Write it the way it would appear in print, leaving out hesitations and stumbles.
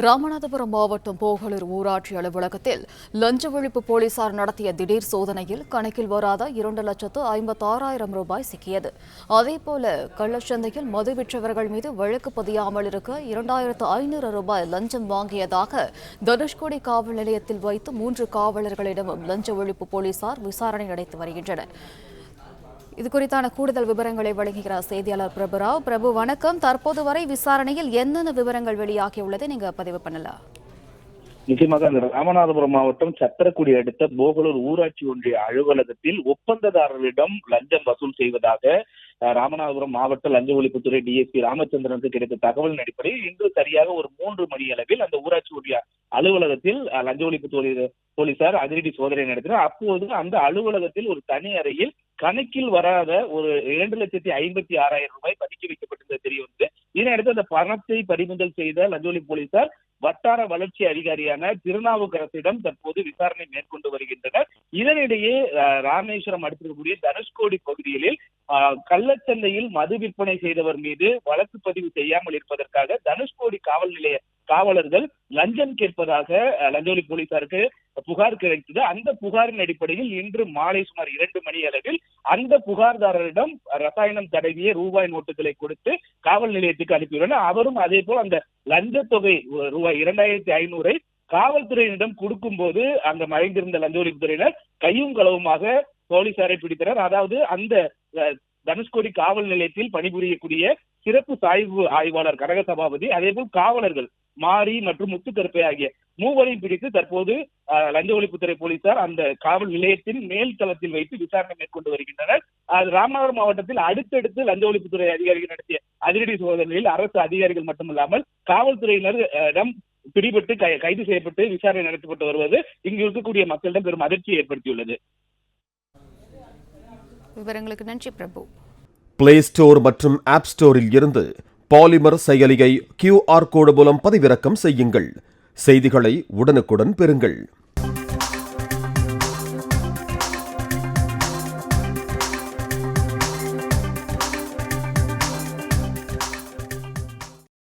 ராமநாதபுரம் மாவட்டம் போகலூர் ஊராட்சி அலுவலகத்தில் லஞ்ச ஒழிப்பு போலீசார் நடத்திய திடீர் சோதனையில் கணக்கில் வராத 2,56,000 ரூபாய் சிக்கியது. அதேபோல கள்ளச்சந்தையில் மது விற்றவர்கள் மீது வழக்கு பதியாமல் இருக்க 2,500 ரூபாய் லஞ்சம் வாங்கியதாக தனுஷ்கோடி காவல் நிலையத்தில் வைத்து 3 காவலர்களிடமும் லஞ்ச ஒழிப்பு போலீசார் விசாரணை நடத்தி வருகின்றனர். இதுகுறித்தான கூடுதல் விவரங்களை வழங்குகிறார் செய்தியாளர் பிரபுராவ். பிரபு, வணக்கம். தற்போது வரை விசாரணையில் என்னென்ன விவரங்கள் வெளியாகியுள்ளதை நீங்க பதிவு பண்ணலாம்? நிச்சயமாக ராமநாதபுரம் மாவட்டம் சத்திரக்குடி அடுத்த போகலூர் ஊராட்சி ஒன்றிய அலுவலகத்தில் ஒப்பந்ததாரரிடம் லஞ்சம் வசூல் செய்வதாக ராமநாதபுரம் மாவட்ட லஞ்ச ஒழிப்புத்துறை டிஎஸ்பி ராமச்சந்திரனுக்கு கிடைத்த தகவலின் அடிப்படையில் இன்று சரியாக ஒரு 3 மணி அளவில் அந்த ஊராட்சி ஒன்றிய அலுவலகத்தில் லஞ்ச ஒழிப்புத்துறை போலீசார் அதிரடி சோதனை நடத்தினர். அப்போது அந்த அலுவலகத்தில் ஒரு தனி அறையில் கணக்கில் வராத ஒரு 2,56,000 ரூபாய் பதுக்கி வைக்கப்பட்டிருந்தது தெரிய வந்து, இதனையடுத்து அந்த பணத்தை பறிமுதல் செய்த லஞ்ச ஒழிப்பு போலீசார் வட்டார வளர்ச்சி அதிகாரியான திருநாவுக்கரசிடம் தற்போது விசாரணை மேற்கொண்டு வருகின்றனர். இதனிடையே ராமேஸ்வரம் அடுத்திருக்கக்கூடிய தனுஷ்கோடி பகுதிகளில் கள்ளச்சந்தையில் மது விற்பனை செய்தவர் மீது வழக்கு பதிவு செய்யாமல் இருப்பதற்காக தனுஷ்கோடி காவல் நிலைய காவலர்கள் லஞ்சம் கேட்பதாக லஞ்ச ஒழிப்பு போலீசாருக்கு புகார் கிடைத்தது. அந்த புகாரின் அடிப்படையில் இன்று மாலை சுமார் 2 மணி அளவில் அந்த புகார்தாரரிடம் ரசாயனம் தடவிய ரூபாய் நோட்டுகளை கொடுத்து காவல் நிலையத்துக்கு அனுப்பியுள்ளனர். அவரும் அதே போல் அந்த லஞ்ச தொகை ரூபாய் 2,500 காவல்துறையினரிடம் கொடுக்கும் போது அங்க மறைந்திருந்த லஞ்ச ஒழிப்புத்துறையினர் கையும் களவுமாக போலீசாரை பிடித்தனர். அதாவது அந்த தனுஷ்கோடி காவல் நிலையத்தில் பணிபுரியக்கூடிய சிறப்பு சாய்வு ஆய்வாளர் கனக சபாபதி, அதே போல் காவலர்கள் மாரி மற்றும் முத்துக்கருப்பை ஆகிய 3வரையும் பிடித்து தற்போது லஞ்ச ஒழிப்புத்துறை போலீசார் அந்த காவல் நிலையத்தின் மேல் தளத்தில் வைத்து விசாரணை மேற்கொண்டு வருகின்றனர். ராமநாதபுரம் மாவட்டத்தில் அடுத்தடுத்து லஞ்ச ஒழிப்புத்துறை அதிகாரிகள் நடத்திய அதிரடி சோதனையில் அரசு அதிகாரிகள் மட்டுமல்லாமல் காவல்துறையினரிடம் பிடிபட்டு கைது செய்யப்பட்டு விசாரணை நடத்தப்பட்டு வருவது இங்கு இருக்கக்கூடிய மக்களிடம் பெரும் அதிர்ச்சியை ஏற்படுத்தியுள்ளது. விவரங்களுக்கு நன்றி பிரபு. பிளே ஸ்டோர் மற்றும் ஆப் ஸ்டோரில் இருந்து பாலிமர் செயலியை QR கோடு மூலம் பதிவிறக்கம் செய்யுங்கள். செய்திகளை உடனுக்குடன் பெறுங்கள்.